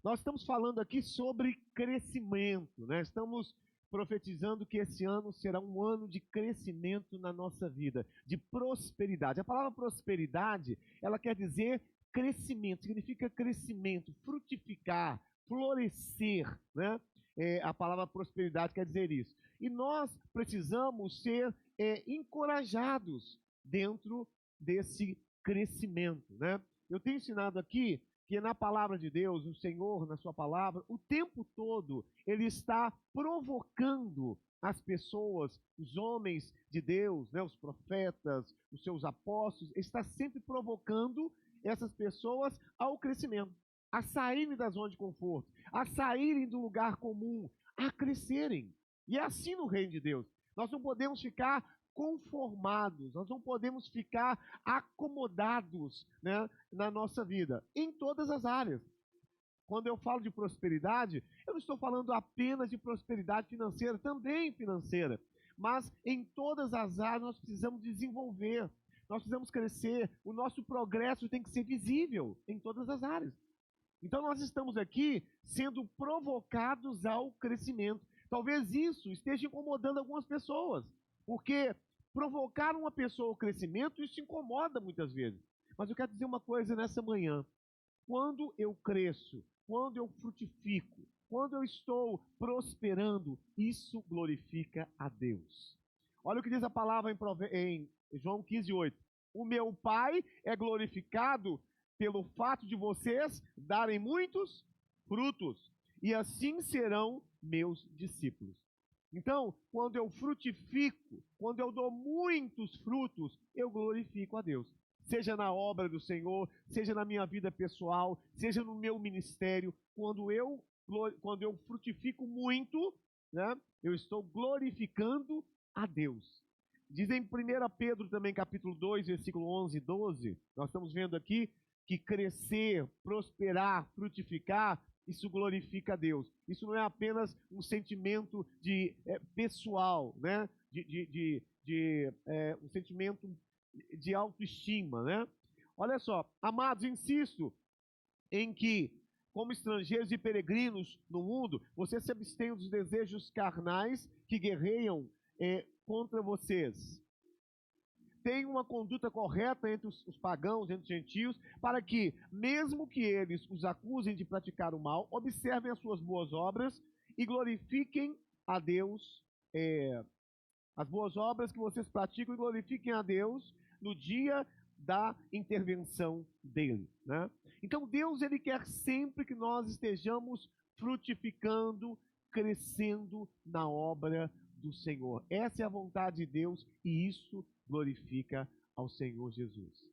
Nós estamos falando aqui sobre crescimento, né? Estamos profetizando que esse ano será um ano de crescimento na nossa vida, de prosperidade. A palavra prosperidade, ela quer dizer crescimento, significa crescimento, frutificar, florescer, né? A palavra prosperidade quer dizer isso. E nós precisamos ser encorajados dentro desse crescimento, né? Eu tenho ensinado aqui que na palavra de Deus, o Senhor, na sua palavra, o tempo todo, Ele está provocando as pessoas, os homens de Deus, né, os profetas, os seus apóstolos, Ele está sempre provocando essas pessoas ao crescimento, a saírem da zona de conforto, a saírem do lugar comum, a crescerem. E é assim no reino de Deus. Nós não podemos ficar conformados, nós não podemos ficar acomodados, né, na nossa vida, em todas as áreas. Quando eu falo de prosperidade, eu não estou falando apenas de prosperidade financeira, também financeira, mas em todas as áreas nós precisamos desenvolver, nós precisamos crescer, o nosso progresso tem que ser visível em todas as áreas. Então nós estamos aqui sendo provocados ao crescimento. Talvez isso esteja incomodando algumas pessoas, porque provocar uma pessoa ao crescimento, isso incomoda muitas vezes. Mas eu quero dizer uma coisa nessa manhã. Quando eu cresço, quando eu frutifico, quando eu estou prosperando, isso glorifica a Deus. Olha o que diz a palavra em João 15:8. O meu Pai é glorificado pelo fato de vocês darem muitos frutos, e assim serão meus discípulos. Então, quando eu frutifico, quando eu dou muitos frutos, eu glorifico a Deus. Seja na obra do Senhor, seja na minha vida pessoal, seja no meu ministério, quando eu frutifico muito, né, eu estou glorificando a Deus. Diz em 1 Pedro também, capítulo 2, versículo 11 e 12, nós estamos vendo aqui que crescer, prosperar, frutificar, isso glorifica a Deus. Isso não é apenas um sentimento pessoal, né? Um sentimento de autoestima, né? Olha só, amados, insisto em que, como estrangeiros e peregrinos no mundo, vocês se abstenham dos desejos carnais que guerreiam contra vocês. Tenham uma conduta correta entre os pagãos, entre os gentios, para que, mesmo que eles os acusem de praticar o mal, observem as suas boas obras e glorifiquem a Deus. As boas obras que vocês praticam e glorifiquem a Deus no dia da intervenção dele, né? Então Deus, ele quer sempre que nós estejamos frutificando, crescendo na obra do Senhor. Essa é a vontade de Deus e isso glorifica ao Senhor Jesus.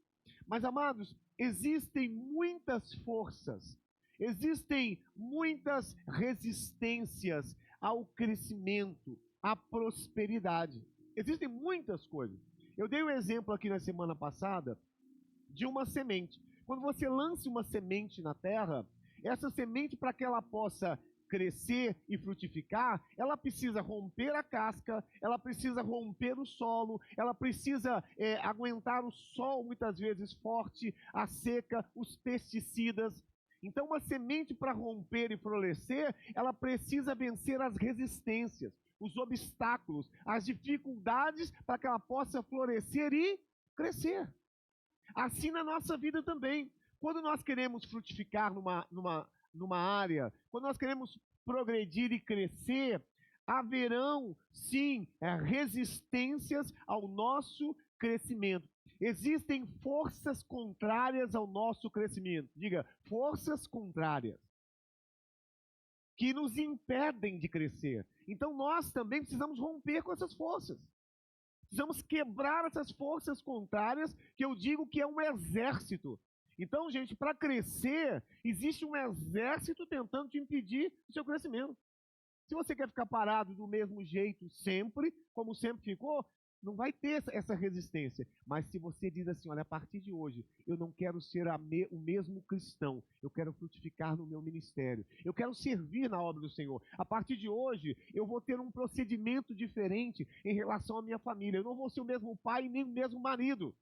Mas, amados, existem muitas forças, existem muitas resistências ao crescimento, à prosperidade. Existem muitas coisas. Eu dei um exemplo aqui na semana passada de uma semente. Quando você lança uma semente na terra, essa semente, para que ela possa crescer e frutificar, ela precisa romper a casca, ela precisa romper o solo, ela precisa aguentar o sol muitas vezes forte, a seca, os pesticidas. Então uma semente, para romper e florescer, ela precisa vencer as resistências, os obstáculos, as dificuldades, para que ela possa florescer e crescer. Assim na nossa vida também. Quando nós queremos frutificar numa área, quando nós queremos progredir e crescer, haverão sim resistências ao nosso crescimento. Existem forças contrárias ao nosso crescimento. Diga, forças contrárias que nos impedem de crescer. Então nós também precisamos romper com essas forças. Precisamos quebrar essas forças contrárias, que eu digo que é um exército. Então, gente, para crescer, existe um exército tentando te impedir o seu crescimento. Se você quer ficar parado do mesmo jeito sempre, como sempre ficou, não vai ter essa resistência. Mas se você diz assim, olha, a partir de hoje, eu não quero ser o mesmo cristão, eu quero frutificar no meu ministério, eu quero servir na obra do Senhor. A partir de hoje, eu vou ter um procedimento diferente em relação à minha família. Eu não vou ser o mesmo pai nem o mesmo marido.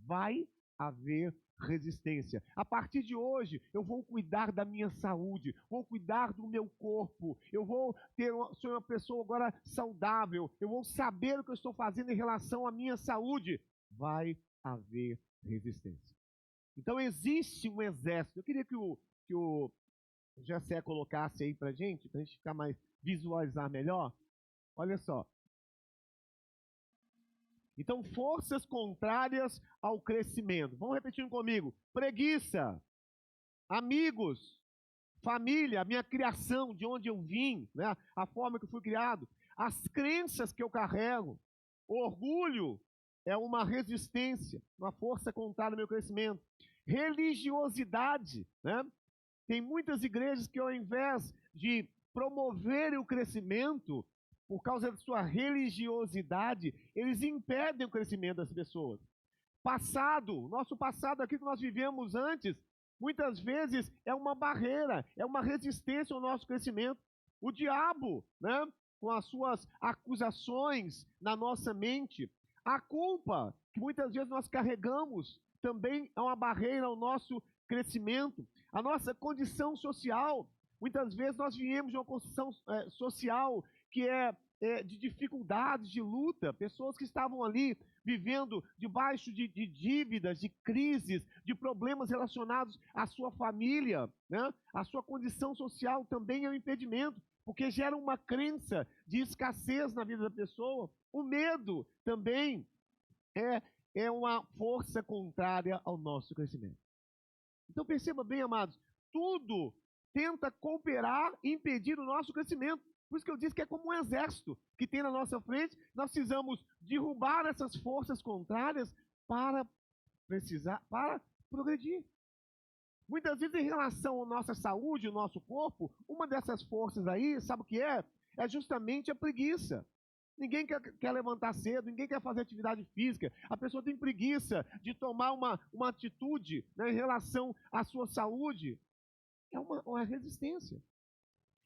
Vai haver resistência. A partir de hoje, eu vou cuidar da minha saúde, vou cuidar do meu corpo, eu vou ser uma pessoa agora saudável, eu vou saber o que eu estou fazendo em relação à minha saúde. Vai haver resistência. Então existe um exército. Eu queria que o Jessé colocasse aí pra gente ficar mais, visualizar melhor. Olha só. Então, forças contrárias ao crescimento. Vamos repetindo comigo. Preguiça, amigos, família, minha criação, de onde eu vim, né? A forma que eu fui criado, as crenças que eu carrego, orgulho é uma resistência, uma força contrária ao meu crescimento. Religiosidade, né? Tem muitas igrejas que, ao invés de promoverem o crescimento, por causa da sua religiosidade, eles impedem o crescimento das pessoas. Passado, nosso passado, aquilo que nós vivemos antes, muitas vezes é uma barreira, é uma resistência ao nosso crescimento. O diabo, né, com as suas acusações na nossa mente, a culpa que muitas vezes nós carregamos também é uma barreira ao nosso crescimento. A nossa condição social, muitas vezes nós viemos de uma condição social que é de dificuldades, de luta, pessoas que estavam ali vivendo debaixo de dívidas, de crises, de problemas relacionados à sua família, né? A sua condição social também é um impedimento, porque gera uma crença de escassez na vida da pessoa. O medo também é uma força contrária ao nosso crescimento. Então perceba bem, amados, tudo tenta cooperar e impedir o nosso crescimento. Por isso que eu disse que é como um exército que tem na nossa frente. Nós precisamos derrubar essas forças contrárias para progredir. Muitas vezes, em relação à nossa saúde, ao nosso corpo, uma dessas forças aí, sabe o que é? É justamente a preguiça. Ninguém quer levantar cedo, ninguém quer fazer atividade física. A pessoa tem preguiça de tomar uma atitude, né, em relação à sua saúde. É uma resistência.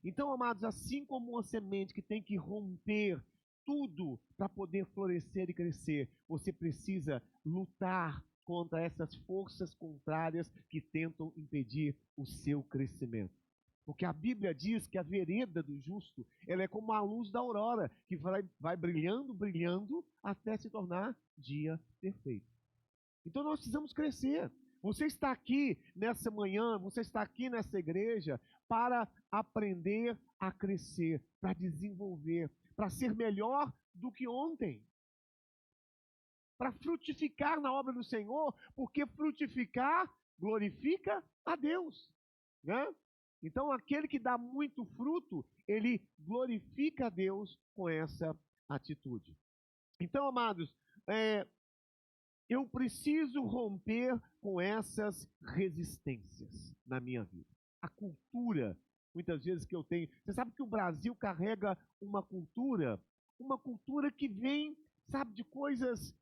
Então, amados, assim como uma semente que tem que romper tudo para poder florescer e crescer, você precisa lutar contra essas forças contrárias que tentam impedir o seu crescimento. Porque a Bíblia diz que a vereda do justo, ela é como a luz da aurora, que vai brilhando, brilhando, até se tornar dia perfeito. Então nós precisamos crescer. Você está aqui nessa manhã, você está aqui nessa igreja para aprender a crescer, para desenvolver, para ser melhor do que ontem. Para frutificar na obra do Senhor, porque frutificar glorifica a Deus, né? Então aquele que dá muito fruto, ele glorifica a Deus com essa atitude. Então, amados, eu preciso romper com essas resistências na minha vida. A cultura, muitas vezes que eu tenho. Você sabe que o Brasil carrega uma cultura que vem, sabe, de coisas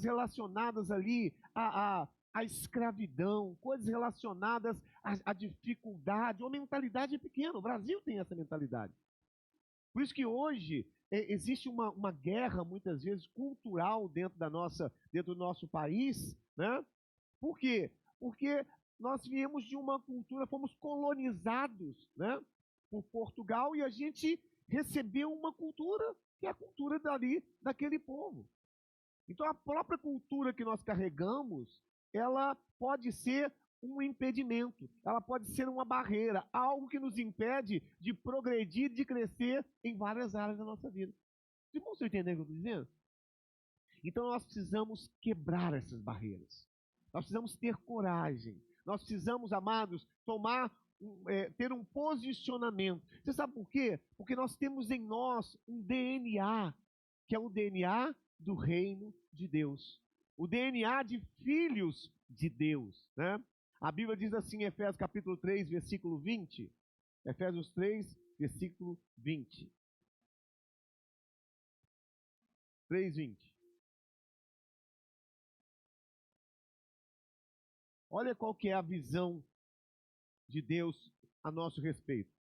relacionadas ali à escravidão, coisas relacionadas à dificuldade, uma mentalidade pequena. O Brasil tem essa mentalidade. Por isso que hoje existe uma guerra, muitas vezes, cultural dentro do nosso país, né? Por quê? Porque nós viemos de uma cultura, fomos colonizados, né, por Portugal, e a gente recebeu uma cultura que é a cultura daquele povo. Então a própria cultura que nós carregamos, ela pode ser um impedimento, ela pode ser uma barreira, algo que nos impede de progredir, de crescer em várias áreas da nossa vida. Os irmãos estão entendendo o que eu estou dizendo? Então nós precisamos quebrar essas barreiras. Nós precisamos ter coragem. Nós precisamos, amados, ter um posicionamento. Você sabe por quê? Porque nós temos em nós um DNA, que é o DNA do reino de Deus. O DNA de filhos de Deus, né? A Bíblia diz assim em Efésios capítulo 3, versículo 20. Efésios 3, versículo 20. 3, 20. Olha qual que é a visão de Deus a nosso respeito.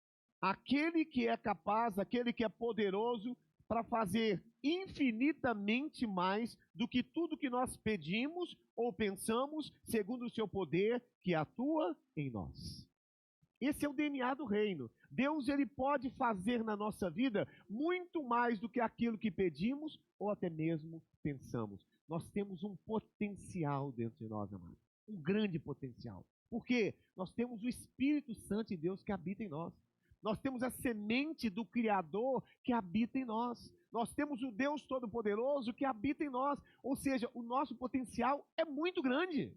Aquele que é capaz, aquele que é poderoso para fazer infinitamente mais do que tudo que nós pedimos ou pensamos, segundo o seu poder que atua em nós. Esse é o DNA do reino. Deus, ele pode fazer na nossa vida muito mais do que aquilo que pedimos ou até mesmo pensamos. Nós temos um potencial dentro de nós, amados. Um grande potencial. Por quê? Nós temos o Espírito Santo de Deus que habita em nós. Nós temos a semente do Criador que habita em nós. Nós temos o Deus Todo-Poderoso que habita em nós. Ou seja, o nosso potencial é muito grande.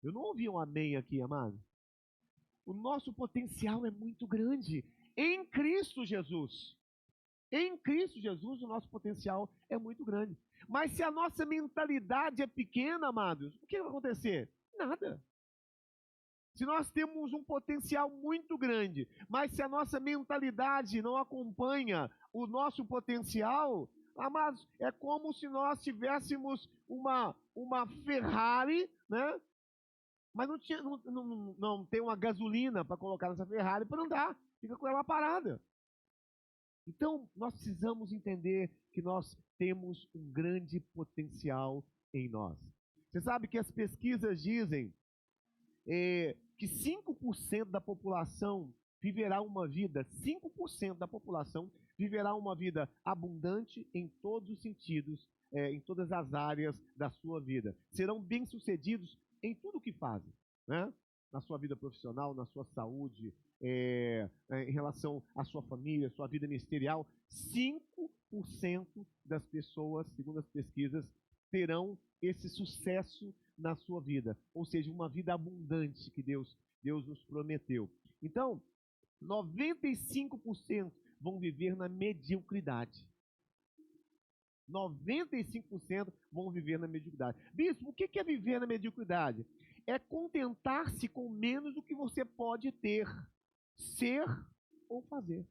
Eu não ouvi um amém aqui, amado. O nosso potencial é muito grande em Cristo Jesus. Em Cristo Jesus, o nosso potencial é muito grande. Mas se a nossa mentalidade é pequena, amados, o que vai acontecer? Nada. Se nós temos um potencial muito grande, mas se a nossa mentalidade não acompanha o nosso potencial, amados, é como se nós tivéssemos uma Ferrari, né? Mas não tem uma gasolina para colocar nessa Ferrari para andar, fica com ela parada. Então, nós precisamos entender que nós temos um grande potencial em nós. Você sabe que as pesquisas dizem que 5% da população viverá uma vida, 5% da população viverá uma vida abundante em todos os sentidos, em todas as áreas da sua vida. Serão bem-sucedidos em tudo o que fazem, né? Na sua vida profissional, na sua saúde, em relação à sua família, sua vida ministerial. 5% das pessoas, segundo as pesquisas, terão esse sucesso na sua vida, ou seja, uma vida abundante que Deus nos prometeu. Então, 95% vão viver na mediocridade. 95% vão viver na mediocridade. Bispo, o que é viver na mediocridade? É contentar-se com menos do que você pode ter, ser ou fazer.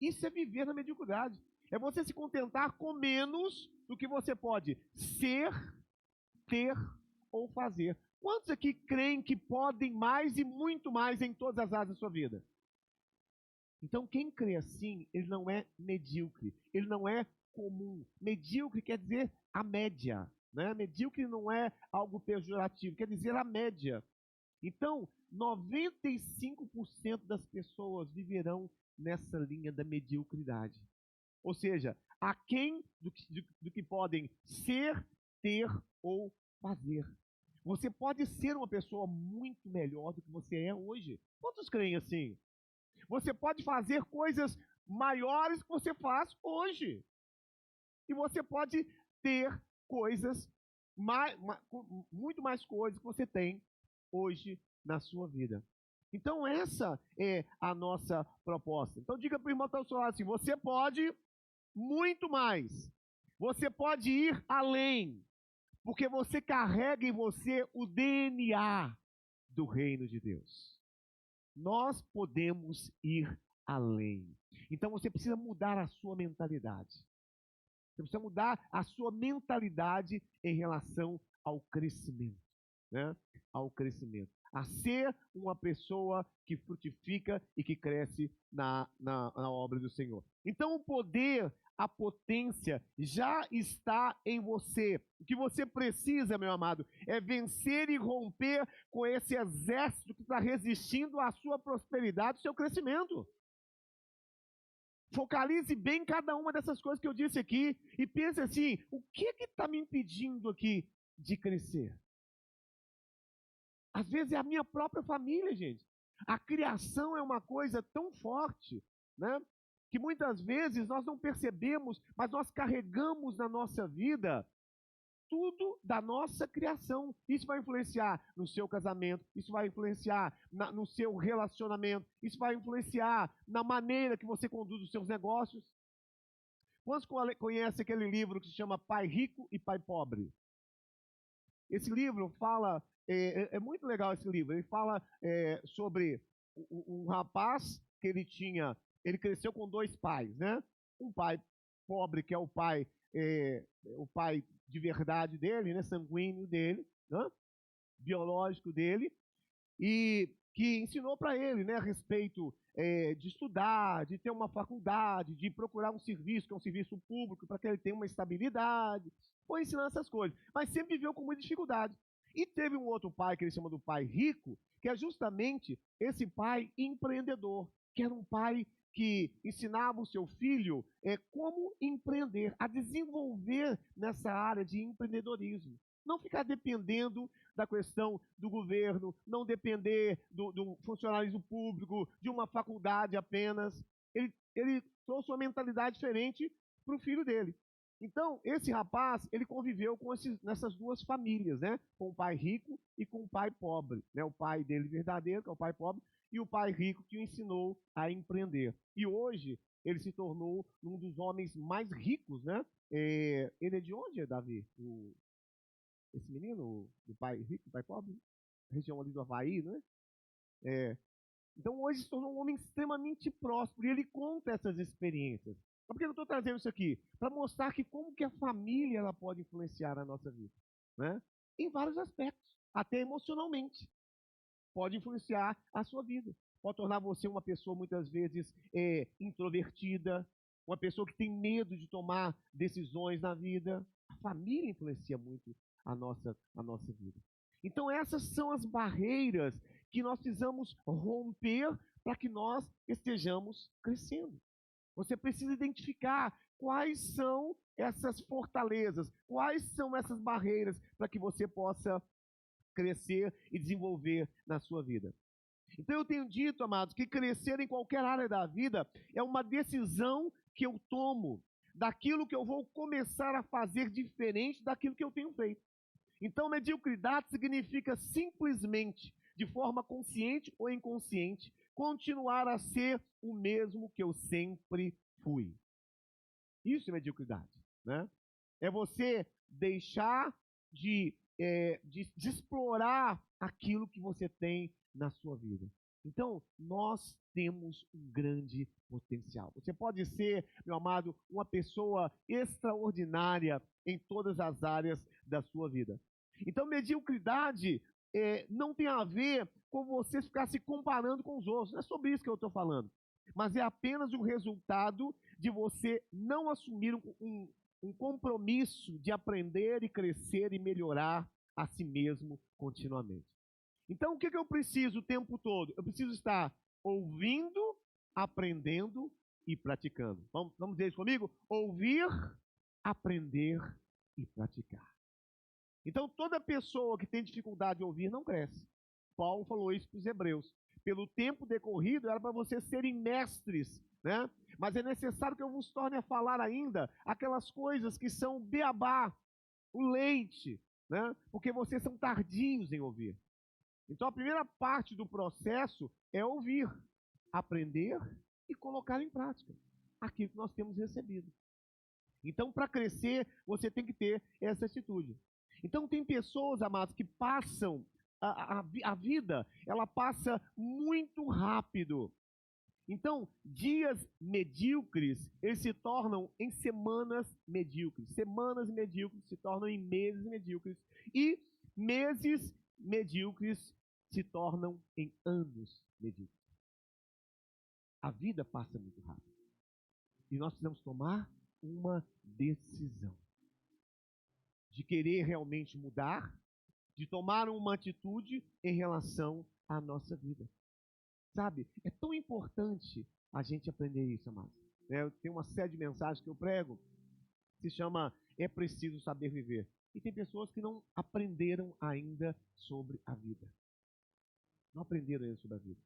Isso é viver na mediocridade. É você se contentar com menos do que você pode ser, ter ou fazer. Quantos aqui creem que podem mais e muito mais em todas as áreas da sua vida? Então, quem crê assim, ele não é medíocre, ele não é comum. Medíocre quer dizer a média, né? Medíocre não é algo pejorativo, quer dizer a média. Então, 95% das pessoas viverão nessa linha da mediocridade. Ou seja, aquém do que podem ser, ter ou fazer. Você pode ser uma pessoa muito melhor do que você é hoje. Quantos creem assim? Você pode fazer coisas maiores que você faz hoje. E você pode ter coisas, muito mais coisas que você tem hoje na sua vida. Então essa é a nossa proposta. Então diga para o irmão que está ao seu lado assim, você pode muito mais. Você pode ir além. Porque você carrega em você o DNA do reino de Deus. Nós podemos ir além. Então você precisa mudar a sua mentalidade. Você precisa mudar a sua mentalidade em relação ao crescimento, né? Ao crescimento. A ser uma pessoa que frutifica e que cresce na obra do Senhor. Então o poder, a potência já está em você. O que você precisa, meu amado, é vencer e romper com esse exército que está resistindo à sua prosperidade, ao seu crescimento. Focalize bem cada uma dessas coisas que eu disse aqui e pense assim, o que está me impedindo aqui de crescer? Às vezes é a minha própria família, gente. A criação é uma coisa tão forte, né? Que muitas vezes nós não percebemos, mas nós carregamos na nossa vida tudo da nossa criação. Isso vai influenciar no seu casamento, isso vai influenciar no seu relacionamento, isso vai influenciar na maneira que você conduz os seus negócios. Quantos conhecem aquele livro que se chama Pai Rico e Pai Pobre? Esse livro fala, é muito legal esse livro, ele fala sobre um rapaz que ele cresceu com dois pais, né? Um pai pobre, que é o pai de verdade dele, né? Sanguíneo dele, né? Biológico dele, e que ensinou para ele, né, a respeito de estudar, de ter uma faculdade, de procurar um serviço, que é um serviço público, para que ele tenha uma estabilidade. Foi ensinando essas coisas, mas sempre viveu com muita dificuldade. E teve um outro pai, que ele chama do pai rico, que é justamente esse pai empreendedor, que era um pai que ensinava o seu filho como empreender, a desenvolver nessa área de empreendedorismo. Não ficar dependendo da questão do governo, não depender do funcionalismo público, de uma faculdade apenas. Ele trouxe uma mentalidade diferente para o filho dele. Então, esse rapaz, ele conviveu nessas duas famílias, né? Com o pai rico e com o pai pobre, né? O pai dele verdadeiro, que é o pai pobre, e o pai rico que o ensinou a empreender. E hoje, ele se tornou um dos homens mais ricos, né? Ele é de onde, Davi? Esse menino, do pai rico, do pai pobre? Região ali do Havaí, né? Então, hoje se tornou um homem extremamente próspero, e ele conta essas experiências. Por que eu estou trazendo isso aqui? Para mostrar que como que a família ela pode influenciar a nossa vida, né? Em vários aspectos, até emocionalmente. Pode influenciar a sua vida. Pode tornar você uma pessoa, muitas vezes, introvertida, uma pessoa que tem medo de tomar decisões na vida. A família influencia muito a nossa vida. Então, essas são as barreiras que nós precisamos romper para que nós estejamos crescendo. Você precisa identificar quais são essas fortalezas, quais são essas barreiras para que você possa crescer e desenvolver na sua vida. Então eu tenho dito, amados, que crescer em qualquer área da vida é uma decisão que eu tomo daquilo que eu vou começar a fazer diferente daquilo que eu tenho feito. Então mediocridade significa simplesmente, de forma consciente ou inconsciente, continuar a ser o mesmo que eu sempre fui. Isso é mediocridade, né? É você deixar de explorar aquilo que você tem na sua vida. Então, nós temos um grande potencial. Você pode ser, meu amado, uma pessoa extraordinária em todas as áreas da sua vida. Então, mediocridade não tem a ver com você ficar se comparando com os outros. Não é sobre isso que eu estou falando. Mas é apenas o resultado de você não assumir um compromisso de aprender e crescer e melhorar a si mesmo continuamente. Então, o que eu preciso o tempo todo? Eu preciso estar ouvindo, aprendendo e praticando. Vamos dizer isso comigo? Ouvir, aprender e praticar. Então, toda pessoa que tem dificuldade de ouvir não cresce. Paulo falou isso para os hebreus. Pelo tempo decorrido, era para vocês serem mestres, né? Mas é necessário que eu vos torne a falar ainda aquelas coisas que são o beabá, o leite, né? Porque vocês são tardios em ouvir. Então, a primeira parte do processo é ouvir, aprender e colocar em prática aquilo que nós temos recebido. Então, para crescer, você tem que ter essa atitude. Então, tem pessoas, amados, que passam a vida, ela passa muito rápido. Então, dias medíocres, eles se tornam em semanas medíocres. Semanas medíocres se tornam em meses medíocres. E meses medíocres se tornam em anos medíocres. A vida passa muito rápido. E nós precisamos tomar uma decisão de querer realmente mudar, de tomar uma atitude em relação à nossa vida. Sabe, é tão importante a gente aprender isso, amados. Eu tenho uma série de mensagens que eu prego, que se chama É Preciso Saber Viver. E tem pessoas que não aprenderam ainda sobre a vida. Não aprenderam ainda sobre a vida.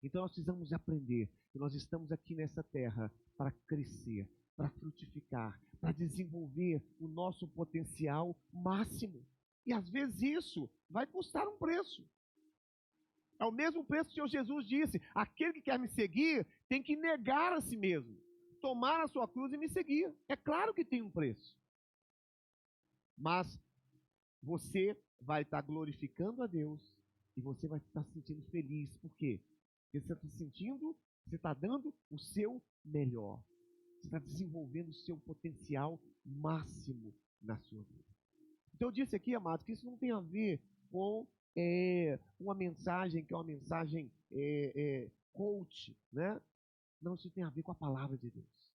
Então nós precisamos aprender que nós estamos aqui nessa terra para crescer, para frutificar, para desenvolver o nosso potencial máximo. E às vezes isso vai custar um preço. É o mesmo preço que o Senhor Jesus disse: aquele que quer me seguir tem que negar a si mesmo, tomar a sua cruz e me seguir. É claro que tem um preço. Mas você vai estar glorificando a Deus e você vai estar se sentindo feliz. Por quê? Porque você está sentindo, você está dando o seu melhor. Você está desenvolvendo o seu potencial máximo na sua vida. Então eu disse aqui, amados, que isso não tem a ver com uma mensagem que é uma mensagem coach, né? Não, isso tem a ver com a palavra de Deus.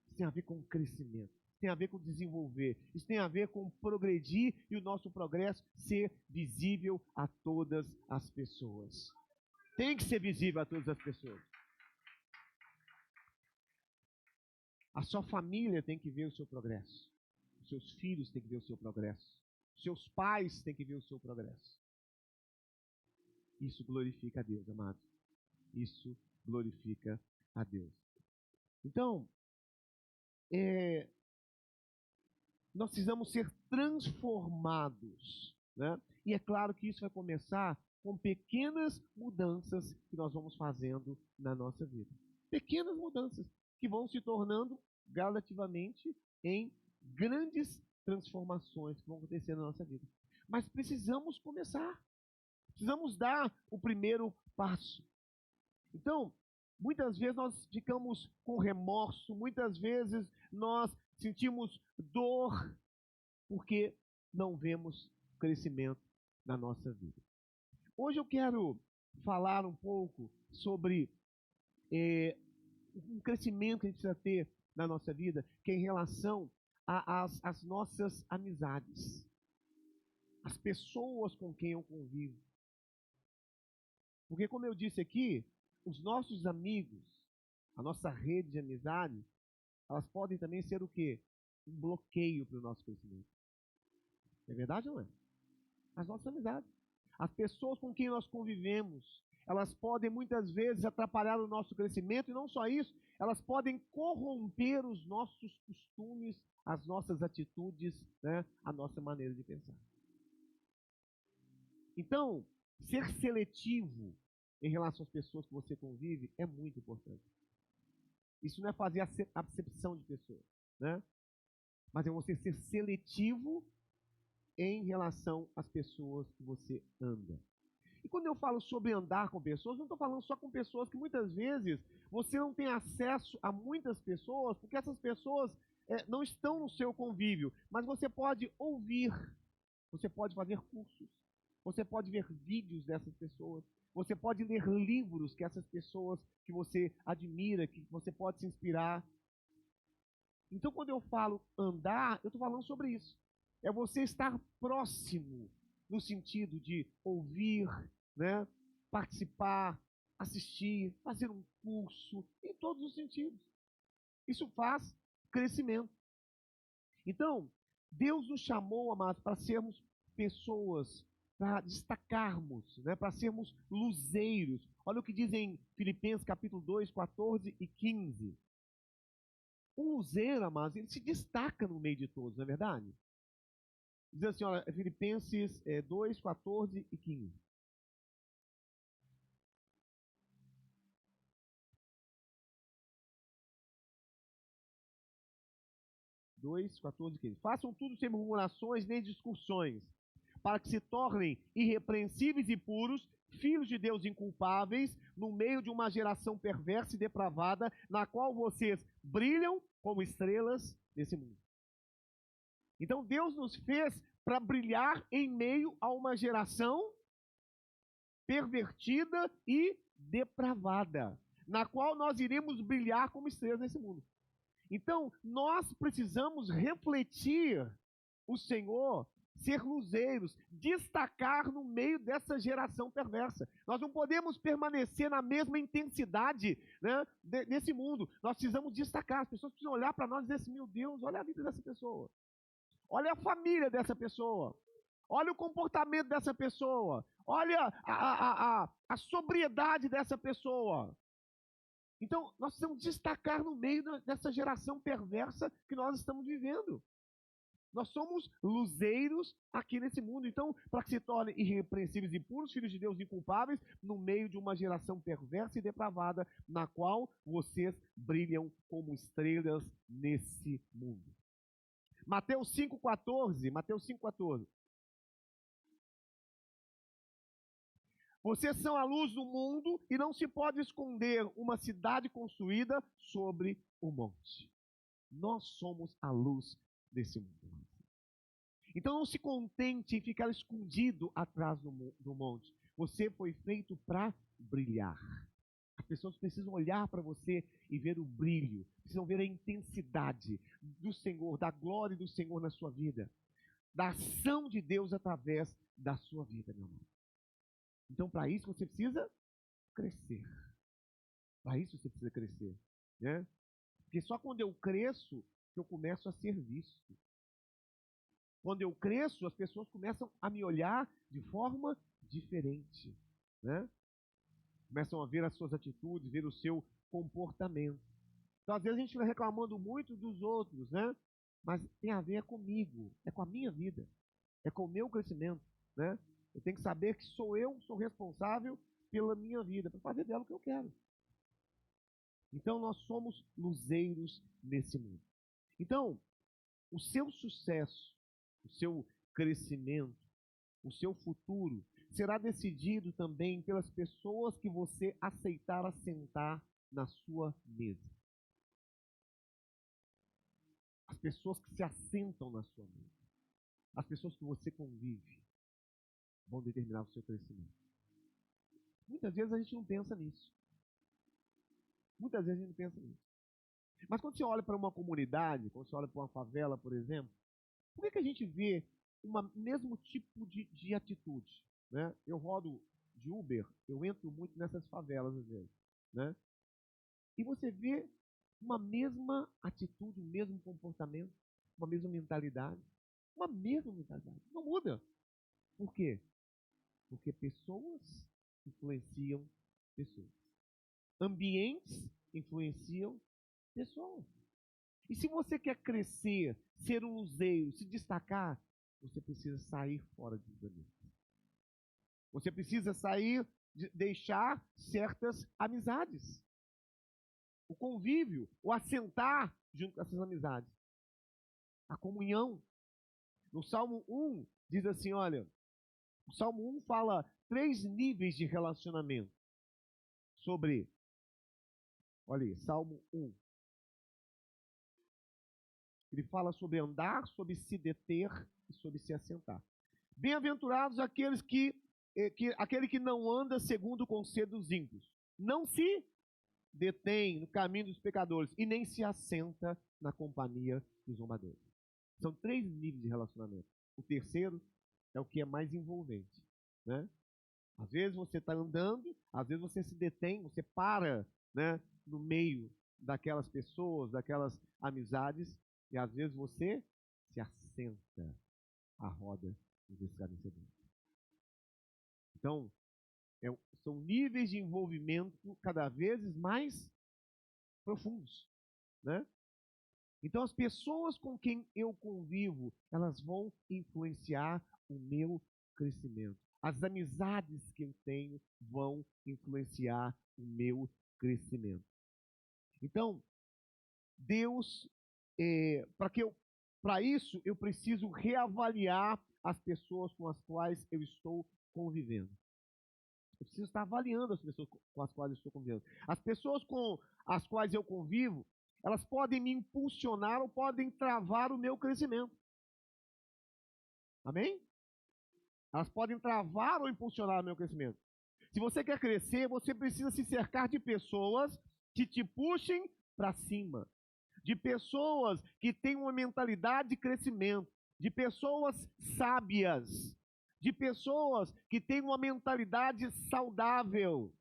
Isso tem a ver com o crescimento. Isso tem a ver com desenvolver. Isso tem a ver com progredir e o nosso progresso ser visível a todas as pessoas. Tem que ser visível a todas as pessoas. A sua família tem que ver o seu progresso. Os seus filhos têm que ver o seu progresso. Os seus pais têm que ver o seu progresso. Isso glorifica a Deus, amados. Isso glorifica a Deus. Então, nós precisamos ser transformados, né? E é claro que isso vai começar com pequenas mudanças que nós vamos fazendo na nossa vida. Pequenas mudanças que vão se tornando gradativamente em grandes transformações que vão acontecer na nossa vida. Mas precisamos começar. Precisamos dar o primeiro passo. Então, muitas vezes nós ficamos com remorso, muitas vezes nós sentimos dor porque não vemos crescimento na nossa vida. Hoje eu quero falar um pouco sobre um crescimento que a gente precisa ter na nossa vida, que é em relação às nossas amizades, as pessoas com quem eu convivo. Porque, como eu disse aqui, os nossos amigos, a nossa rede de amizade, elas podem também ser o quê? Um bloqueio para o nosso crescimento. É verdade ou não é? As nossas amizades. As pessoas com quem nós convivemos, elas podem muitas vezes atrapalhar o nosso crescimento, e não só isso, elas podem corromper os nossos costumes, as nossas atitudes, né? A nossa maneira de pensar. Então, ser seletivo em relação às pessoas que você convive é muito importante. Isso não é fazer acepção de pessoas, né? Mas é você ser seletivo em relação às pessoas que você anda. E quando eu falo sobre andar com pessoas, não estou falando só com pessoas que muitas vezes você não tem acesso a muitas pessoas, porque essas pessoas não estão no seu convívio, mas você pode ouvir, você pode fazer cursos, você pode ver vídeos dessas pessoas, você pode ler livros que essas pessoas que você admira, que você pode se inspirar. Então, quando eu falo andar, eu estou falando sobre isso. É você estar próximo, no sentido de ouvir, né, participar, assistir, fazer um curso, em todos os sentidos. Isso faz crescimento. Então, Deus nos chamou, amados, para sermos pessoas, para destacarmos, né, para sermos luzeiros. Olha o que diz em Filipenses capítulo 2, 14 e 15. Um luzeiro, amados, ele se destaca no meio de todos, não é verdade? Diz assim, olha, Filipenses 2, 14 e 15. 2, 14 e 15. Façam tudo sem murmurações nem discussões, para que se tornem irrepreensíveis e puros, filhos de Deus inculpáveis, no meio de uma geração perversa e depravada, na qual vocês brilham como estrelas nesse mundo. Então Deus nos fez para brilhar em meio a uma geração pervertida e depravada, na qual nós iremos brilhar como estrelas nesse mundo. Então, nós precisamos refletir o Senhor, ser luzeiros, destacar no meio dessa geração perversa. Nós não podemos permanecer na mesma intensidade, né, nesse mundo. Nós precisamos destacar. As pessoas precisam olhar para nós e dizer assim, meu Deus, olha a vida dessa pessoa. Olha a família dessa pessoa. Olha o comportamento dessa pessoa. Olha a sobriedade dessa pessoa. Então, nós precisamos destacar no meio dessa geração perversa que nós estamos vivendo. Nós somos luzeiros aqui nesse mundo. Então, para que se tornem irrepreensíveis e puros, filhos de Deus inculpáveis, no meio de uma geração perversa e depravada, na qual vocês brilham como estrelas nesse mundo. Mateus 5,14. Mateus 5,14. Vocês são a luz do mundo e não se pode esconder uma cidade construída sobre o monte. Nós somos a luz desse mundo. Então não se contente em ficar escondido atrás do monte. Você foi feito para brilhar. As pessoas precisam olhar para você e ver o brilho, precisam ver a intensidade do Senhor, da glória do Senhor na sua vida, da ação de Deus através da sua vida, meu irmão. Então, para isso você precisa crescer. Para isso você precisa crescer, né? Porque só quando eu cresço que eu começo a ser visto. Quando eu cresço, as pessoas começam a me olhar de forma diferente, né? Começam a ver as suas atitudes, ver o seu comportamento. Então, às vezes, a gente vai reclamando muito dos outros, né? Mas tem a ver comigo, é com a minha vida, é com o meu crescimento, né? Eu tenho que saber que sou responsável pela minha vida, para fazer dela o que eu quero. Então, nós somos luzeiros nesse mundo. Então, o seu sucesso, o seu crescimento, o seu futuro será decidido também pelas pessoas que você aceitar assentar na sua mesa. As pessoas que se assentam na sua mesa. As pessoas que você convive vão determinar o seu crescimento. Muitas vezes a gente não pensa nisso. Muitas vezes a gente não pensa nisso. Mas quando você olha para uma comunidade, quando você olha para uma favela, por exemplo, por que a gente vê o mesmo tipo de atitude? Né? Eu rodo de Uber, eu entro muito nessas favelas às vezes. Né? E você vê uma mesma atitude, o mesmo comportamento, uma mesma mentalidade. Uma mesma mentalidade. Não muda. Por quê? Porque pessoas influenciam pessoas. Ambientes influenciam pessoas. E se você quer crescer, ser um luzeiro, se destacar, você precisa sair fora dos ambientes. Você precisa sair, deixar certas amizades. O convívio, o assentar junto com essas amizades. A comunhão. No Salmo 1, diz assim, olha, o Salmo 1 fala 3 níveis de relacionamento. Sobre, olha aí, Salmo 1. Ele fala sobre andar, sobre se deter e sobre se assentar. Bem-aventurados aquele que não anda segundo o conselho dos ímpios, não se detém no caminho dos pecadores e nem se assenta na companhia dos zombadores. São 3 níveis de relacionamento. O terceiro é o que é mais envolvente, né? Às vezes você está andando, às vezes você se detém, você para, né, no meio daquelas pessoas, daquelas amizades, e às vezes você se assenta à roda dos esclarecedores. Então, são níveis de envolvimento cada vez mais profundos, né? Então, as pessoas com quem eu convivo, elas vão influenciar o meu crescimento. As amizades que eu tenho vão influenciar o meu crescimento. Então, Deus, para isso, eu preciso reavaliar as pessoas com as quais eu estou convivendo. Eu preciso estar avaliando as pessoas com as quais eu estou convivendo. As pessoas com as quais eu convivo, elas podem me impulsionar ou podem travar o meu crescimento. Amém? Elas podem travar ou impulsionar o meu crescimento. Se você quer crescer, você precisa se cercar de pessoas que te puxem para cima. De pessoas que têm uma mentalidade de crescimento. De pessoas sábias. De pessoas que têm uma mentalidade saudável.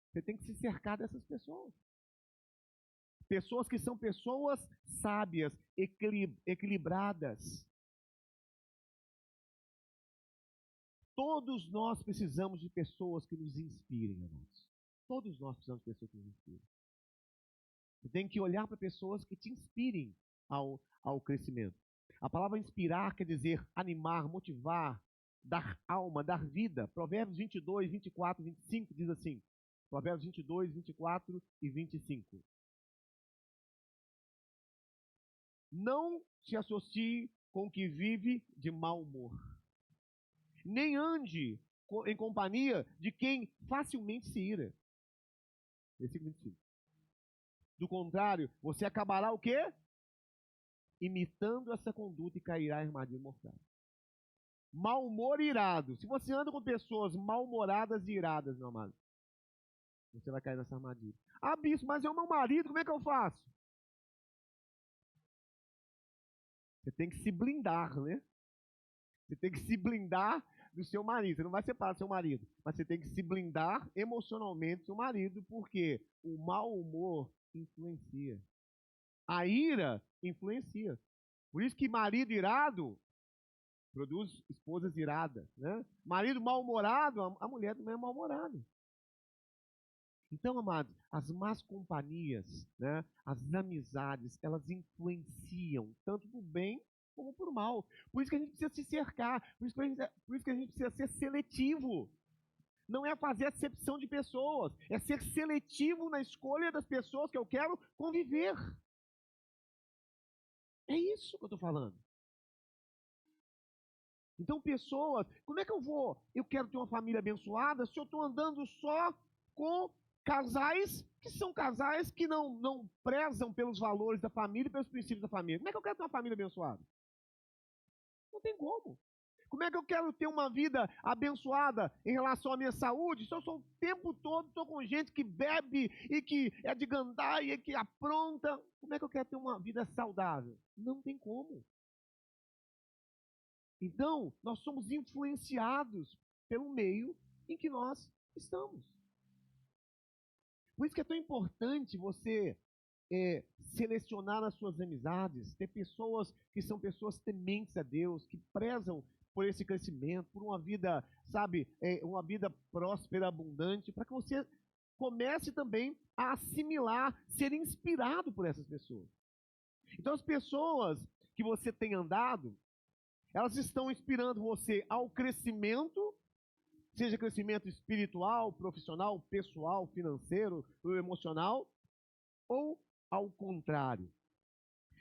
Você tem que se cercar dessas pessoas. Pessoas que são pessoas sábias, equilibradas. Todos nós precisamos de pessoas que nos inspirem, irmãos. Todos nós precisamos de pessoas que nos inspirem. Você tem que olhar para pessoas que te inspirem ao crescimento. A palavra inspirar quer dizer animar, motivar, dar alma, dar vida. Provérbios 22, 24, 25 diz assim. Provérbios 22, 24 e 25. Não se associe com o que vive de mau humor. Nem ande em companhia de quem facilmente se ira. Versículo 25. Do contrário, você acabará o quê? imitando essa conduta e cairá em armadilha mortal. Mau humor e irado. Se você anda com pessoas mal-humoradas e iradas, meu amado, você vai cair nessa armadilha. Ah, bispo, mas é o meu marido, como é que eu faço? Você tem que se blindar, né? Você tem que se blindar do seu marido. Você não vai separar do seu marido, mas você tem que se blindar emocionalmente do seu marido, porque o mau humor influencia. A ira influencia. Por isso que marido irado produz esposas iradas, né? Marido mal-humorado, a mulher também é mal-humorada. Então, amados, as más companhias, né, as amizades, elas influenciam tanto para o bem como para o mal. Por isso que a gente precisa se cercar, por isso que a gente precisa ser seletivo. Não é fazer acepção de pessoas, é ser seletivo na escolha das pessoas que eu quero conviver. É isso que eu estou falando. Então, pessoas, como é que eu quero ter uma família abençoada se eu estou andando só com casais que não prezam pelos valores da família e pelos princípios da família? Como é que eu quero ter uma família abençoada? Não tem como. Como é que eu quero ter uma vida abençoada em relação à minha saúde se eu sou o tempo todo estou com gente que bebe e que é de gandaia e que apronta? Como é que eu quero ter uma vida saudável? Não tem como. Então, nós somos influenciados pelo meio em que nós estamos. Por isso que é tão importante você selecionar as suas amizades, ter pessoas que são pessoas tementes a Deus, que prezam por esse crescimento, por uma vida, sabe, uma vida próspera, abundante, para que você comece também a assimilar, ser inspirado por essas pessoas. Então, as pessoas que você tem andado, elas estão inspirando você ao crescimento, seja crescimento espiritual, profissional, pessoal, financeiro, emocional, ou ao contrário.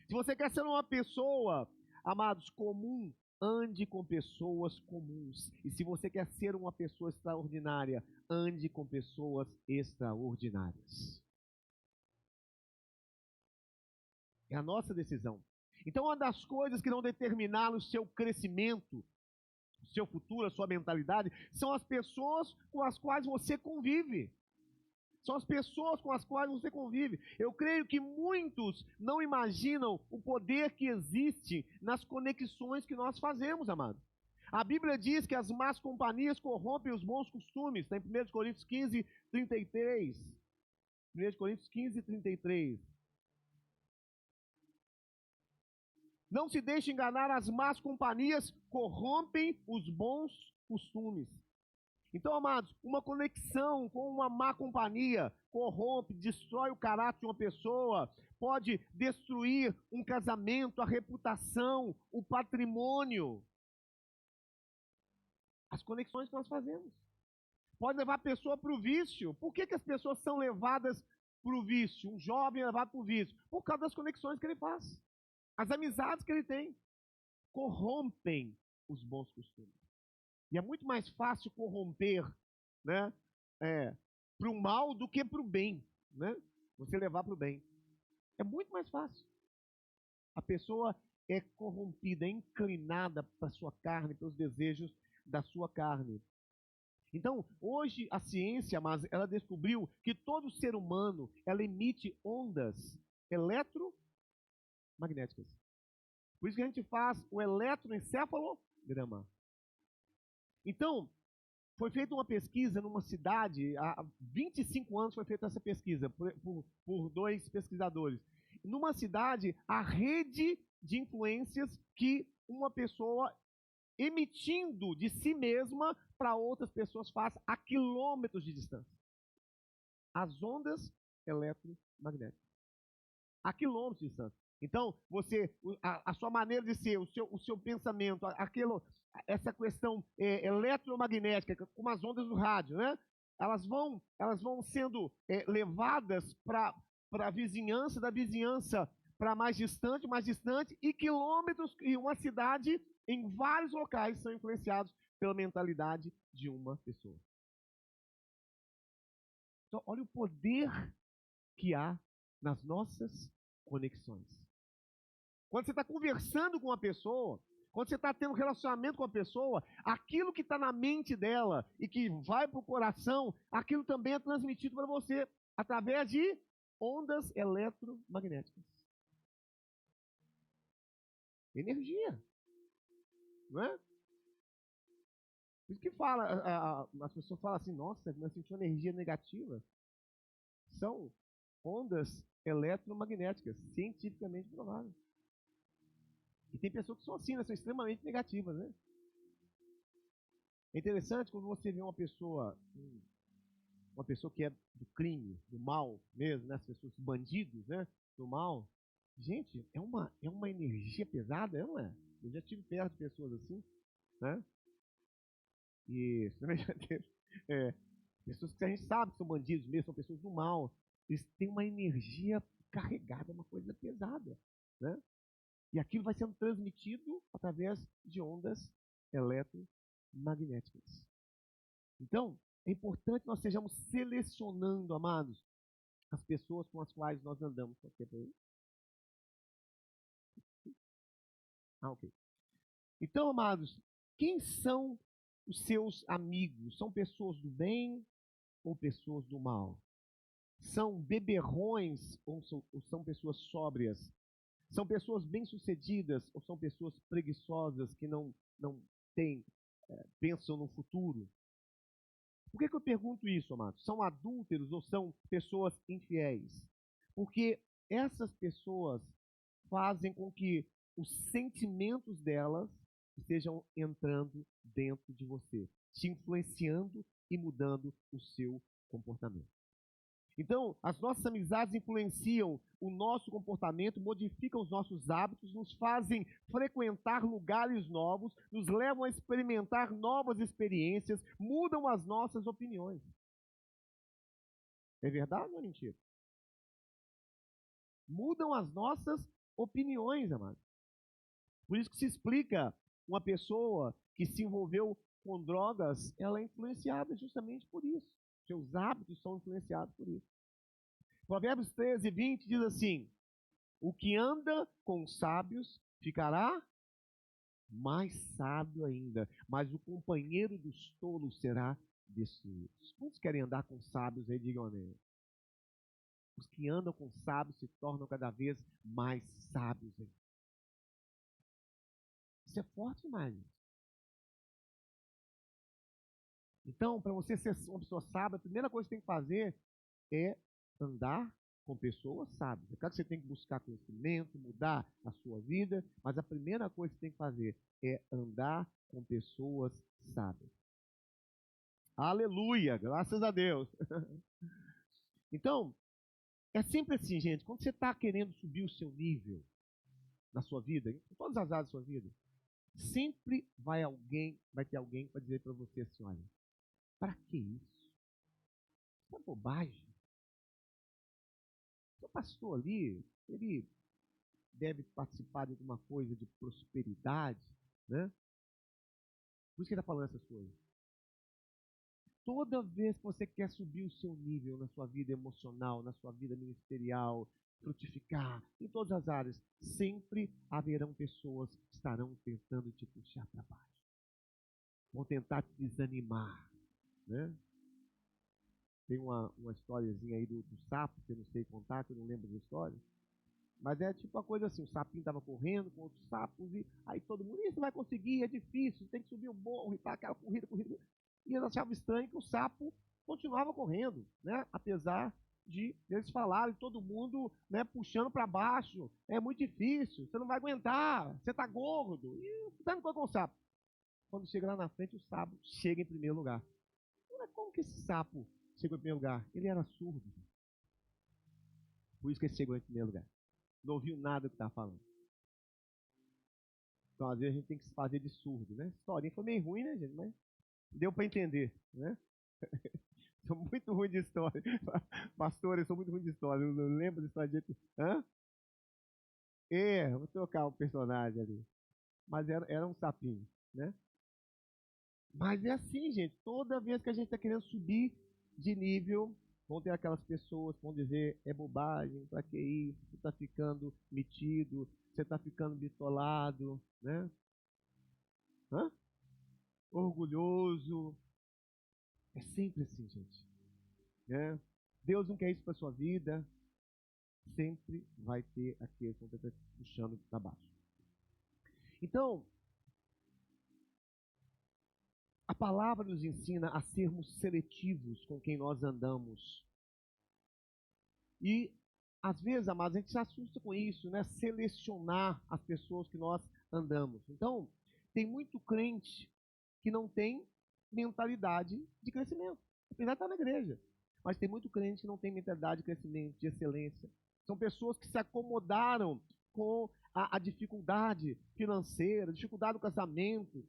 Se você quer ser uma pessoa, amados, comum, ande com pessoas comuns. E se você quer ser uma pessoa extraordinária, ande com pessoas extraordinárias. É a nossa decisão. Então, uma das coisas que vão determinar o seu crescimento, o seu futuro, a sua mentalidade, são as pessoas com as quais você convive. São as pessoas com as quais você convive. Eu creio que muitos não imaginam o poder que existe nas conexões que nós fazemos, amado. A Bíblia diz que as más companhias corrompem os bons costumes. Está em 1 Coríntios 15, 33. 1 Coríntios 15, 33. Não se deixe enganar, as más companhias corrompem os bons costumes. Então, amados, uma conexão com uma má companhia corrompe, destrói o caráter de uma pessoa, pode destruir um casamento, a reputação, o patrimônio. As conexões que nós fazemos. Pode levar a pessoa para o vício. Por que as pessoas são levadas para o vício? Um jovem é levado para o vício. Por causa das conexões que ele faz. As amizades que ele tem corrompem os bons costumes. E é muito mais fácil corromper, né, para o mal do que para o bem, né? Você levar para o bem. É muito mais fácil. A pessoa é corrompida, é inclinada para a sua carne, pelos desejos da sua carne. Então, hoje a ciência, mas ela descobriu que todo ser humano, ela emite ondas eletromagnéticas. Por isso que a gente faz o eletroencefalograma. Então, foi feita uma pesquisa numa cidade, há 25 anos foi feita essa pesquisa por dois pesquisadores. Numa cidade, a rede de influências que uma pessoa emitindo de si mesma para outras pessoas faz a quilômetros de distância. As ondas eletromagnéticas. A quilômetros de distância. Então, a sua maneira de ser, o seu pensamento, essa questão eletromagnética, como as ondas do rádio, né? Elas vão sendo levadas para a vizinhança, da vizinhança para mais distante, e quilômetros, e uma cidade, em vários locais, são influenciados pela mentalidade de uma pessoa. Então, olha o poder que há nas nossas conexões. Quando você está conversando com uma pessoa, quando você está tendo um relacionamento com a pessoa, aquilo que está na mente dela e que vai para o coração, aquilo também é transmitido para você através de ondas eletromagnéticas. Energia. Não é? Por isso que fala, as pessoas falam assim, nossa, eu senti uma energia negativa. São ondas eletromagnéticas, cientificamente provadas. E tem pessoas que são assim, né? São extremamente negativas, né? É interessante quando você vê uma pessoa que é do crime, do mal mesmo, né? As pessoas, bandidos, né? Do mal. Gente, é uma energia pesada, não é? Eu já tive perto de pessoas assim, né? E também já teve, pessoas que a gente sabe que são bandidos mesmo, são pessoas do mal. Eles têm uma energia carregada, uma coisa pesada, né? E aquilo vai sendo transmitido através de ondas eletromagnéticas. Então, é importante que nós estejamos selecionando, amados, as pessoas com as quais nós andamos. Ok. Então, amados, quem são os seus amigos? São pessoas do bem ou pessoas do mal? São beberrões ou são pessoas sóbrias? São pessoas bem-sucedidas ou são pessoas preguiçosas que não têm, pensam no futuro? Por que eu pergunto isso, amados? São adúlteros ou são pessoas infiéis? Porque essas pessoas fazem com que os sentimentos delas estejam entrando dentro de você, te influenciando e mudando o seu comportamento. Então, as nossas amizades influenciam o nosso comportamento, modificam os nossos hábitos, nos fazem frequentar lugares novos, nos levam a experimentar novas experiências, mudam as nossas opiniões. É verdade ou é mentira? Mudam as nossas opiniões, amado. Por isso que se explica uma pessoa que se envolveu com drogas, ela é influenciada justamente por isso. Seus hábitos são influenciados por isso. Provérbios 13, 20 diz assim: o que anda com os sábios ficará mais sábio ainda, mas o companheiro dos tolos será destruído. Quantos querem andar com sábios aí? Digam amém. Os que andam com sábios se tornam cada vez mais sábios ainda. Isso é forte demais. Então, para você ser uma pessoa sábia, a primeira coisa que você tem que fazer é andar com pessoas sábias. É claro que você tem que buscar conhecimento, mudar a sua vida, mas a primeira coisa que você tem que fazer é andar com pessoas sábias. Aleluia, graças a Deus. Então, é sempre assim, gente, quando você está querendo subir o seu nível na sua vida, em todas as áreas da sua vida, sempre vai ter alguém para dizer para você assim, olha, para que isso? Isso é bobagem. O pastor ali, ele deve participar de alguma coisa de prosperidade, né? Por isso que ele está falando essas coisas. Toda vez que você quer subir o seu nível na sua vida emocional, na sua vida ministerial, frutificar, em todas as áreas, sempre haverão pessoas que estarão tentando te puxar para baixo. Vão tentar te desanimar, né? Tem uma historiazinha aí do sapo, que eu não sei contar, que eu não lembro da história. Mas é tipo uma coisa assim, o sapinho estava correndo com outros sapos, e aí todo mundo, isso vai conseguir, é difícil, tem que subir o morro e tal, aquela corrida. E eles achavam estranho que o sapo continuava correndo, né? Apesar de eles falarem, todo mundo, né, puxando para baixo, é muito difícil, você não vai aguentar, você está gordo. E dando com o sapo. Quando chega lá na frente, o sapo chega em primeiro lugar. Mas como que esse sapo chegou em primeiro lugar? Ele era surdo. Por isso que ele chegou em primeiro lugar. Não ouviu nada do que estava falando. Então, às vezes, a gente tem que se fazer de surdo, né? A historinha foi meio ruim, né, gente? Mas deu para entender, né? Sou muito ruim de história. Pastor, eu sou muito ruim de história. Eu não lembro de história de jeito. Hã? Vou trocar o personagem ali. Mas era um sapinho, né? Mas é assim, gente. Toda vez que a gente está querendo subir de nível, vão ter aquelas pessoas que vão dizer, é bobagem, para que isso? Você está ficando metido. você está ficando bitolado, né? Hã? Orgulhoso. É sempre assim, gente. Né? Deus não quer isso para a sua vida. Sempre vai ter aqueles que estão puxando para baixo. Então, a palavra nos ensina a sermos seletivos com quem nós andamos. E, às vezes, amados, a gente se assusta com isso, né? Selecionar as pessoas que nós andamos. Então, tem muito crente que não tem mentalidade de crescimento. Apesar de estar na igreja. Mas tem muito crente que não tem mentalidade de crescimento, de excelência. São pessoas que se acomodaram com a dificuldade financeira, a dificuldade do casamento,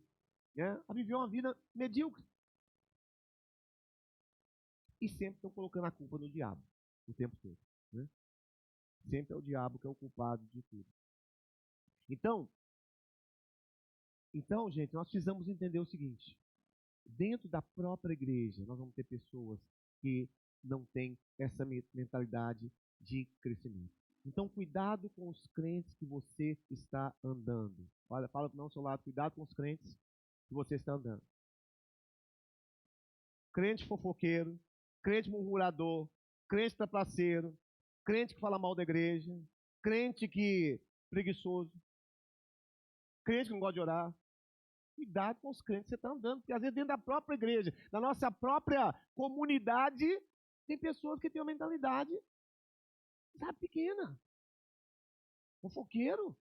né? A viver uma vida medíocre. E sempre estão colocando a culpa no diabo, o tempo todo. Né? Sempre é o diabo que é o culpado de tudo. Então, gente, nós precisamos entender o seguinte. Dentro da própria igreja, nós vamos ter pessoas que não têm essa mentalidade de crescimento. Então, cuidado com os crentes que você está andando. Olha, fala para o seu lado, cuidado com os crentes que você está andando. Crente fofoqueiro, crente murmurador, crente trapaceiro, crente que fala mal da igreja, crente que preguiçoso, crente que não gosta de orar. Cuidado com os crentes que você está andando, porque às vezes dentro da própria igreja, da nossa própria comunidade, tem pessoas que têm uma mentalidade, sabe, pequena. Fofoqueiro.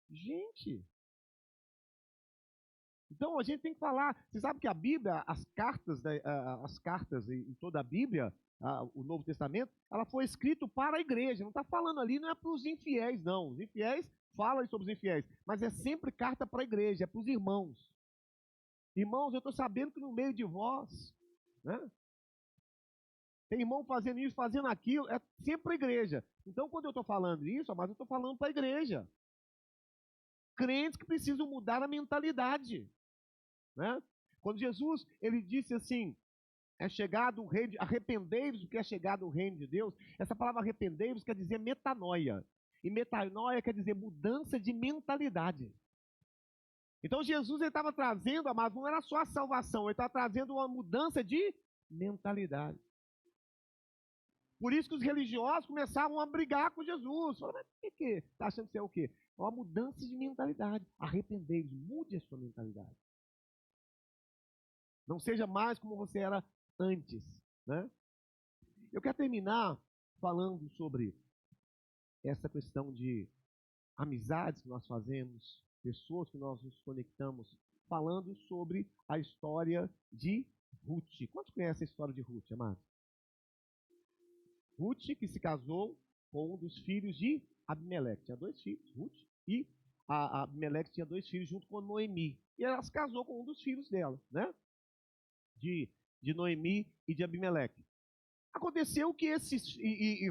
Gente. Então a gente tem que falar. Você sabe que a Bíblia, as cartas em toda a Bíblia, o Novo Testamento, ela foi escrito para a igreja. Não está falando ali, não é para os infiéis, não. Os infiéis falam sobre os infiéis, mas é sempre carta para a igreja, é para os irmãos. Irmãos, eu estou sabendo que no meio de vós, né, tem irmão fazendo isso, fazendo aquilo, é sempre a igreja. Então, quando eu estou falando isso, mas eu estou falando para a igreja. Crentes que precisam mudar a mentalidade. Né? Quando Jesus, ele disse assim, é chegado o reino, arrependei-vos porque é chegado o reino de Deus, essa palavra arrependei-vos quer dizer metanoia. E metanoia quer dizer mudança de mentalidade. Então Jesus estava trazendo, mas não era só a salvação, ele estava trazendo uma mudança de mentalidade. Por isso que os religiosos começavam a brigar com Jesus. Falaram, mas o que está achando que é o quê? É uma mudança de mentalidade. Arrependei-vos, mude a sua mentalidade. Não seja mais como você era antes. Né? Eu quero terminar falando sobre essa questão de amizades que nós fazemos, pessoas que nós nos conectamos, falando sobre a história de Ruth. Quantos conhecem a história de Ruth, amado? Ruth, que se casou com um dos filhos de Abimeleque. Tinha 2 filhos, Ruth, e a Abimeleque tinha 2 filhos junto com Noemi. E ela se casou com um dos filhos dela, né? De Noemi e de Abimeleque. Aconteceu que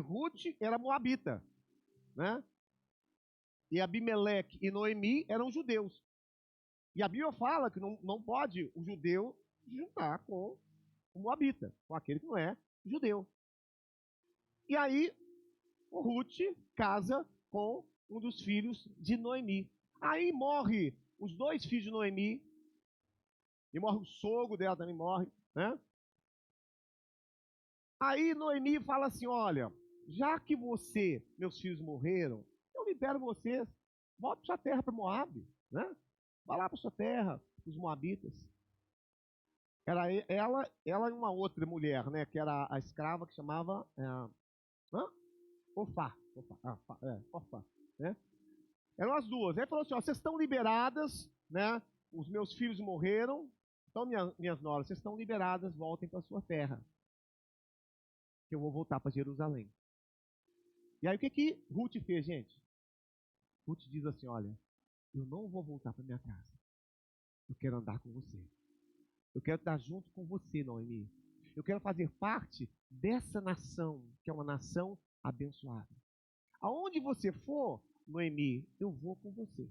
Ruth era moabita, né? E Abimeleque e Noemi eram judeus. E a Bíblia fala que não pode o judeu se juntar com o moabita, com aquele que não é judeu. E aí, o Ruth casa com um dos filhos de Noemi. Aí morre os 2 filhos de Noemi, e morre o sogro dela também, morre, né? Aí Noemi fala assim, olha, já que meus filhos morreram, eu libero vocês, volta para sua terra, para Moab, né? Vai lá para sua terra, os moabitas. Era ela e uma outra mulher, né? Que era a escrava que chamava Orfá, né? Eram as duas. Aí falou assim, ó, vocês estão liberadas, né? Os meus filhos morreram, então minhas noras, vocês estão liberadas, voltem para sua terra. Que eu vou voltar para Jerusalém. E aí o que Ruth fez, gente? Ruth diz assim, olha, eu não vou voltar para minha casa. Eu quero andar com você. Eu quero estar junto com você, Noemi. Eu quero fazer parte dessa nação, que é uma nação abençoada. Aonde você for, Noemi, eu vou com você.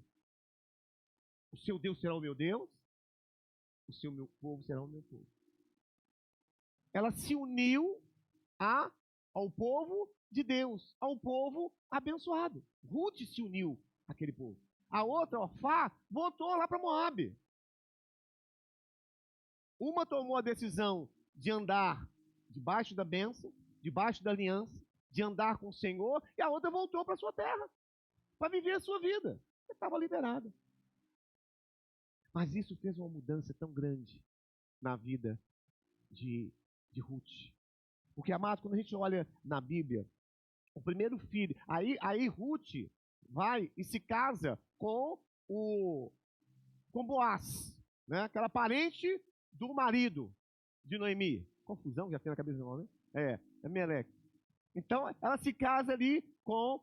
O seu Deus será o meu Deus, o seu meu povo será o meu povo. Ela se uniu ao povo de Deus, ao povo abençoado. Ruth se uniu aquele povo. A outra, Orfá, voltou lá para Moabe. Uma tomou a decisão de andar debaixo da bênção, debaixo da aliança, de andar com o Senhor, e a outra voltou para sua terra, para viver a sua vida. Estava liberada. Mas isso fez uma mudança tão grande na vida de Ruth. Porque, amado, quando a gente olha na Bíblia, o primeiro filho, aí Ruth vai e se casa com Boaz, né? Aquela parente do marido de Noemi. Confusão, já tem na cabeça do nome, né? É Meleque. Então, ela se casa ali com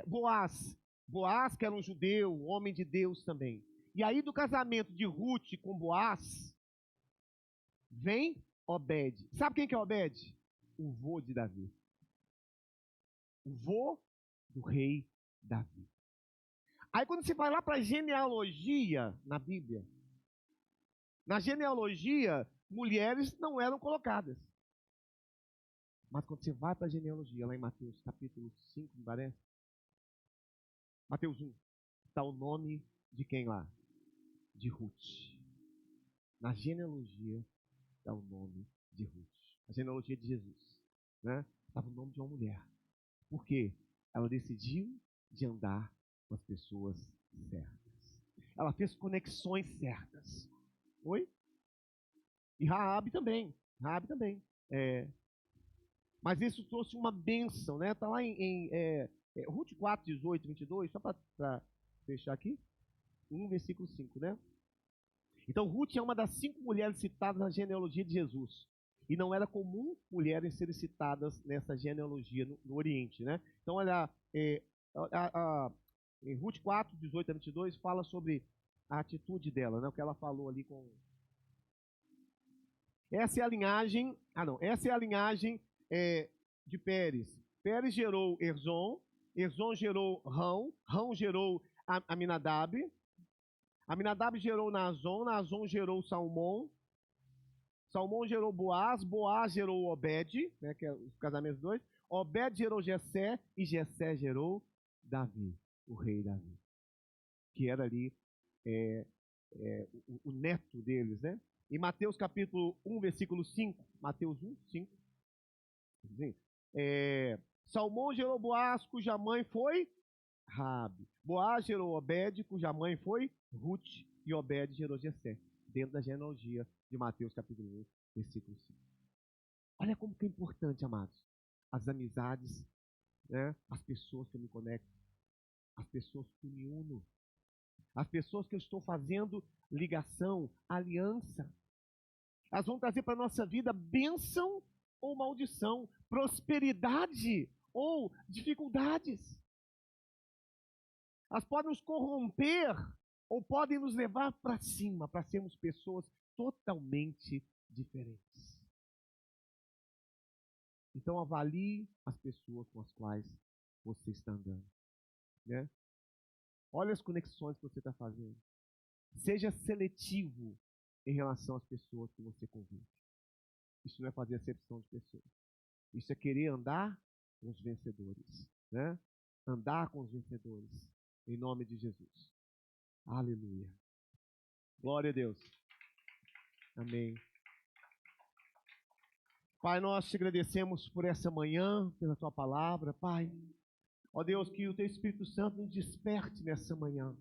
Boaz. Boaz, que era um judeu, um homem de Deus também. E aí, do casamento de Ruth com Boaz, vem Obed. Sabe quem que é Obed? O vô de Davi. O vô do rei Davi. Aí, quando você vai lá para a genealogia na Bíblia, na genealogia, mulheres não eram colocadas. Mas quando você vai para a genealogia, lá em Mateus capítulo 5, me parece? Mateus 1, está o nome de quem lá? De Ruth. Na genealogia está o nome de Ruth. A genealogia de Jesus, né? Estava o nome de uma mulher. Por quê? Ela decidiu de andar com as pessoas certas. Ela fez conexões certas. Oi? E Raabe também. Mas isso trouxe uma bênção, né? Está lá em Ruth 4, 18, 22, só para fechar aqui. 1, versículo 5, né? Então, Ruth é uma das 5 mulheres citadas na genealogia de Jesus. E não era comum mulheres serem citadas nessa genealogia no Oriente, né? Então, olha, em Ruth 4, 18 a 22, fala sobre a atitude dela, né? O que ela falou ali com... Essa é a linhagem de Pérez. Pérez gerou Erzon, Erzon gerou Rão, Rão gerou Aminadab, Aminadab gerou Naazon, Naazon gerou Salmão, Salmão gerou Boaz, Boaz gerou Obed, né, que é os casamentos dois, Obed gerou Jessé e Jessé gerou Davi, o rei Davi, que era ali o neto deles, né? Em Mateus capítulo 1, versículo 5, Mateus 1, 5, Salmão gerou Boaz, cuja mãe foi Raabe. Boaz gerou Obed, cuja mãe foi Ruth, e Obed gerou Jessé, dentro da genealogia de Mateus capítulo 1, versículo 5. Olha como que é importante, amados, as amizades, né? As pessoas que eu me conecto, as pessoas que eu me uno, as pessoas que eu estou fazendo ligação, aliança. Elas vão trazer para a nossa vida bênção ou maldição, prosperidade ou dificuldades. Elas podem nos corromper ou podem nos levar para cima, para sermos pessoas totalmente diferentes. Então avalie as pessoas com as quais você está andando, né? Olha as conexões que você está fazendo. Seja seletivo em relação às pessoas que você convive. Isso não é fazer acepção de pessoas. Isso é querer andar com os vencedores, né? Andar com os vencedores. Em nome de Jesus. Aleluia. Glória a Deus. Amém. Pai, nós te agradecemos por essa manhã, pela tua palavra, Pai. Ó Deus, que o teu Espírito Santo nos desperte nessa manhã.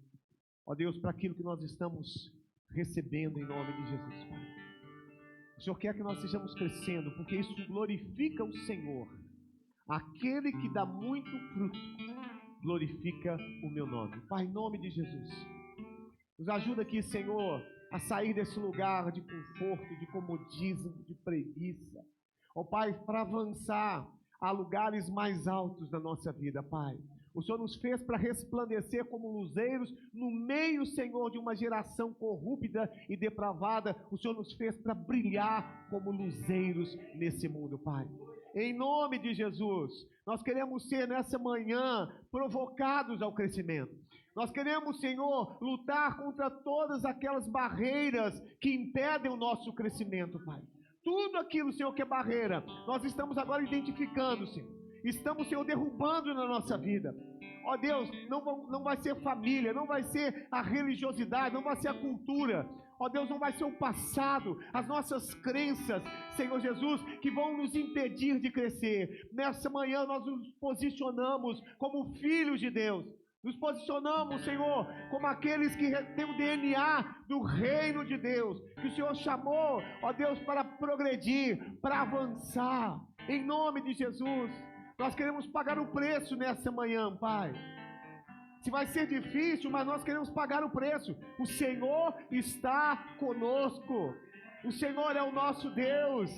Ó Deus, para aquilo que nós estamos recebendo em nome de Jesus, Pai. O Senhor quer que nós estejamos crescendo, porque isso glorifica o Senhor. Aquele que dá muito fruto, glorifica o meu nome. Pai, em nome de Jesus, nos ajuda aqui, Senhor, a sair desse lugar de conforto, de comodismo, de preguiça. Ó Pai, para avançar a lugares mais altos da nossa vida, Pai. O Senhor nos fez para resplandecer como luzeiros no meio, Senhor, de uma geração corrupta e depravada. O Senhor nos fez para brilhar como luzeiros nesse mundo, Pai. Em nome de Jesus, nós queremos ser nessa manhã provocados ao crescimento. Nós queremos, Senhor, lutar contra todas aquelas barreiras que impedem o nosso crescimento, Pai. Tudo aquilo, Senhor, que é barreira, nós estamos agora identificando, Senhor. estamos, Senhor, derrubando na nossa vida. Ó Deus, não vai ser família, não vai ser a religiosidade, não vai ser a cultura. Ó Deus, não vai ser o passado, as nossas crenças, Senhor Jesus, que vão nos impedir de crescer. Nessa manhã nós nos posicionamos como filhos de Deus. Nos posicionamos, Senhor, como aqueles que têm o DNA do reino de Deus, que o Senhor chamou, ó Deus, para progredir, para avançar, em nome de Jesus. Nós queremos pagar o preço nessa manhã, Pai. Se vai ser difícil, mas nós queremos pagar o preço. O Senhor está conosco. O Senhor é o nosso Deus.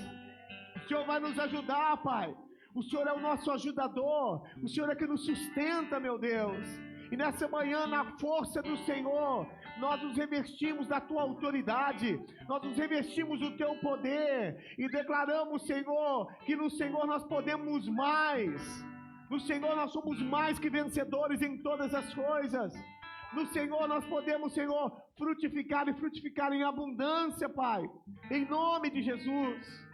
O Senhor vai nos ajudar, Pai. O Senhor é o nosso ajudador. O Senhor é que nos sustenta, meu Deus. E nessa manhã, na força do Senhor, nós nos revestimos da Tua autoridade, nós nos revestimos do Teu poder e declaramos, Senhor, que no Senhor nós podemos mais. No Senhor nós somos mais que vencedores em todas as coisas. No Senhor nós podemos, Senhor, frutificar e frutificar em abundância, Pai. Em nome de Jesus.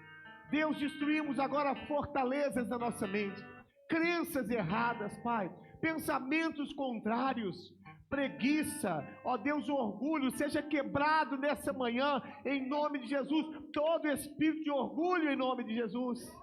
Deus, destruímos agora fortalezas na nossa mente, crenças erradas, Pai. Pensamentos contrários, preguiça, ó Deus, orgulho, seja quebrado nessa manhã, em nome de Jesus, todo espírito de orgulho, em nome de Jesus.